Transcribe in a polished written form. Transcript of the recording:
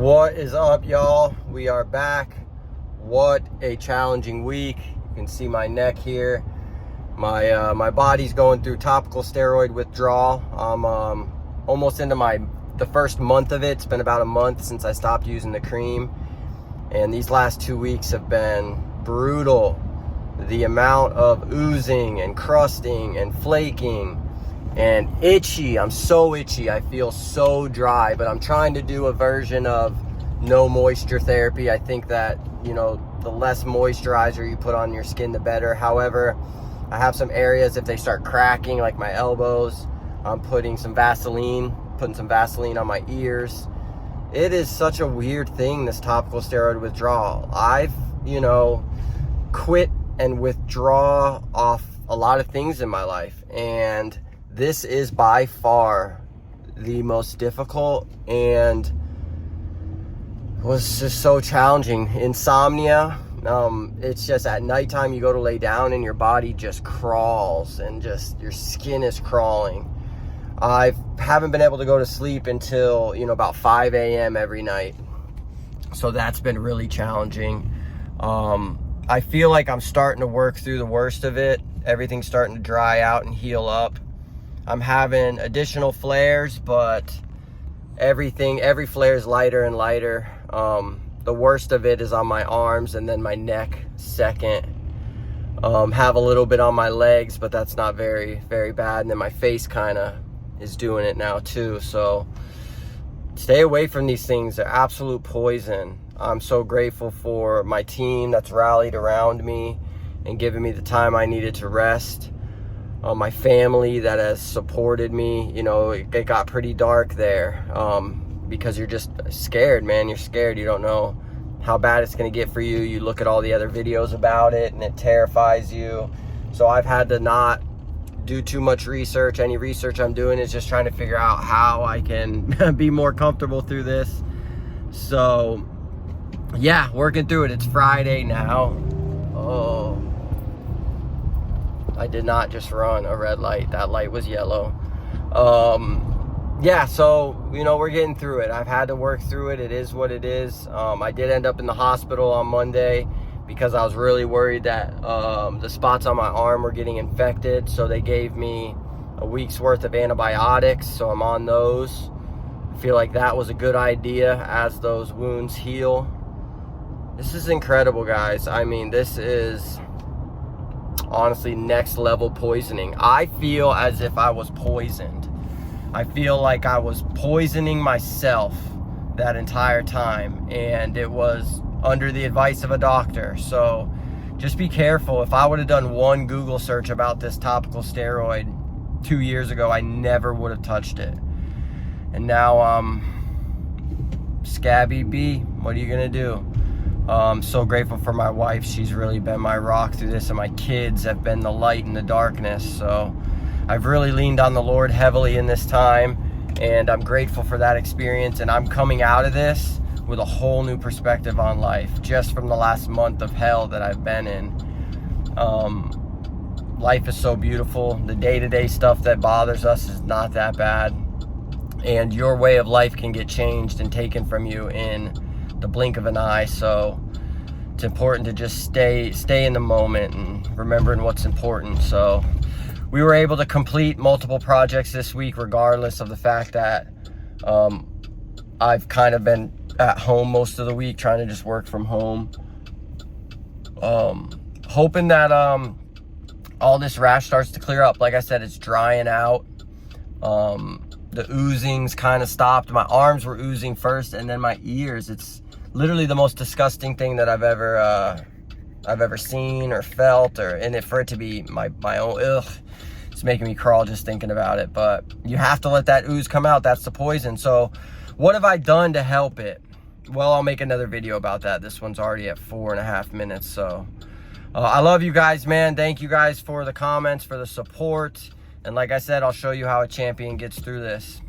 What is up, y'all? We are back. What a challenging week. You can see my neck here. My body's going through topical steroid withdrawal. I'm almost into the first month of it. It's been about a month since I stopped using the cream, and these last 2 weeks have been brutal. The amount of oozing and crusting and flaking and itchy. I'm so itchy. I feel so dry, but I'm trying to do a version of no moisture therapy. I think that, the less moisturizer you put on your skin, the better. However, I have some areas, if they start cracking, like my elbows, I'm putting some Vaseline on my ears. It is such a weird thing, this topical steroid withdrawal. I've, quit and withdraw off a lot of things in my life, and this is by far the most difficult and was just so challenging. Insomnia, it's just at nighttime you go to lay down and your body just crawls and just your skin is crawling. I haven't been able to go to sleep until, about 5 a.m. every night. So that's been really challenging. I feel like I'm starting to work through the worst of it. Everything's starting to dry out and heal up. I'm having additional flares, but every flare is lighter and lighter. The worst of it is on my arms and then my neck second. Have a little bit on my legs, but that's not very, very bad. And then my face kind of is doing it now too. So stay away from these things. They're absolute poison. I'm so grateful for my team that's rallied around me and given me the time I needed to rest. My family that has supported me. It got pretty dark there because you're just scared, man. You're scared. You don't know how bad it's going to get for you. You look at all the other videos about it and it terrifies you. So I've had to not do too much research. Any research I'm doing is just trying to figure out how I can be more comfortable through this. So yeah, working through it. It's Friday now. Oh, I did not just run a red light. That light was yellow. Yeah, so, we're getting through it. I've had to work through it. It is what it is. I did end up in the hospital on Monday because I was really worried that the spots on my arm were getting infected. So they gave me a week's worth of antibiotics. So I'm on those. I feel like that was a good idea as those wounds heal. This is incredible, guys. I mean, this is honestly next level poisoning. I feel as if I was poisoned. I feel like I was poisoning myself that entire time, and it was under the advice of a doctor. So just be careful. If I would have done one Google search about this topical steroid 2 years ago, I never would have touched it. And now Scabby B, what are you gonna do? I'm so grateful for my wife. She's really been my rock through this, and my kids have been the light in the darkness. So I've really leaned on the Lord heavily in this time, and I'm grateful for that experience. And I'm coming out of this with a whole new perspective on life, just from the last month of hell that I've been in. Life is so beautiful. The day-to-day stuff that bothers us is not that bad, and your way of life can get changed and taken from you in the blink of an eye. So it's important to just stay in the moment and remembering what's important. So we were able to complete multiple projects this week, regardless of the fact that I've kind of been at home most of the week, trying to just work from home. Hoping that all this rash starts to clear up. Like I said, it's drying out. The oozing's kind of stopped. My arms were oozing first, and then my ears. It's literally the most disgusting thing that I've ever seen or felt, and for it to be my own. Ugh, it's making me crawl just thinking about it. But you have to let that ooze come out. That's the poison. So what have I done to help it? Well, I'll make another video about that. This one's already at 4.5 minutes. So I love you guys, man. Thank you guys for the comments, for the support. And like I said, I'll show you how a champion gets through this.